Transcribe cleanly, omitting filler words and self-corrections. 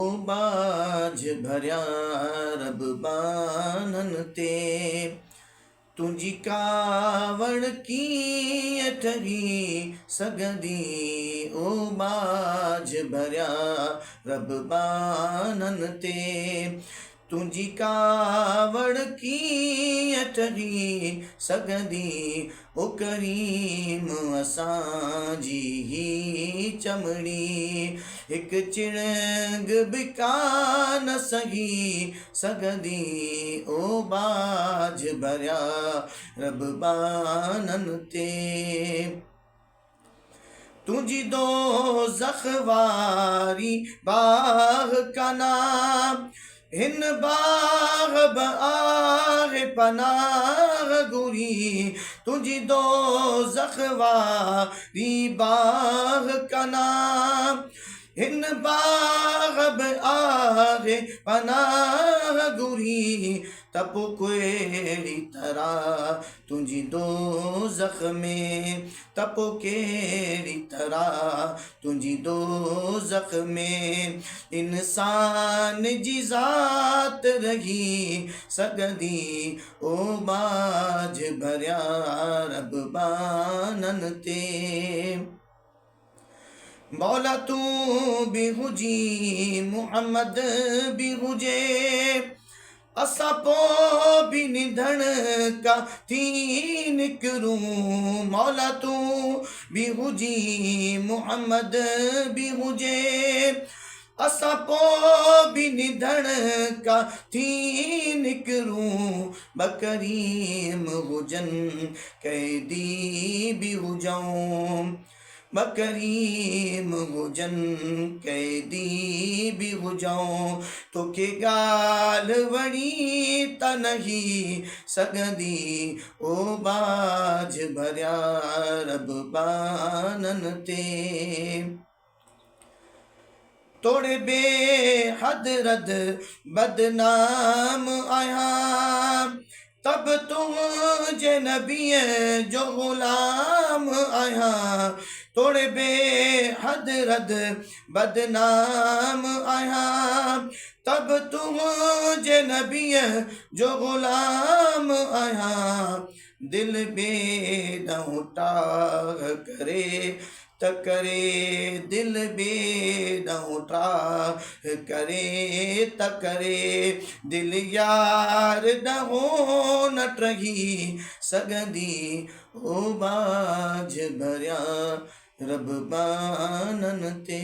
बाज भरिया रब बानन ते तुझी कावड़ कीअं ठही सघंदी ओ बाज भरिया रब बानन ते तुझी कावड़ कीअं ठही सघंदी ओ करीम असांजी ही चमड़ी हिक चिणग बि कान सही सघंदी ओ बाज भरिया रब बानन ते तुझी दोज़ख वारी बाह कना हिन बाग आहे पनाह गुरी तुझी दोज़ख वारी बाह कना हिन बाग आहे पनाह गुरी तपो कहिड़ी तरह तुझी दोज़ख में तपो कहिड़ी तरह तुझी दोज़ख में इंसान जी ज़ात रही सघंदी ओ बाज भरिया रब बानन ते मौला तू भी हुजी मुहम्मद भी हुजे असां पोइ बि निधन का थी निकरूं मौला तू भी हुजी मुहम्मद भी हुजे असां पोइ बि निधन का थी निकरूं बकरीम हुजनि कैदी बि हुजऊं बकरीम हुजनि कैदी बि हुजऊं तोखे ॻाल्हि वणी त नहीं सघंदी ओ बाज भरिया रब बानन ते तोड़े बेहद रद बदनाम आहियां तब तुझे नबीअ जो ग़ुलाम आहियां तोड़े बेहद रद बदनाम आहियां तब तुझे नबीअ जो ग़ुलाम आहियां दिल बेदौटा करे त करे दिल बेदौटा करे त करे दिल यार ॾहो न टही सघंदी ओ बाज भरिया रब बानन ते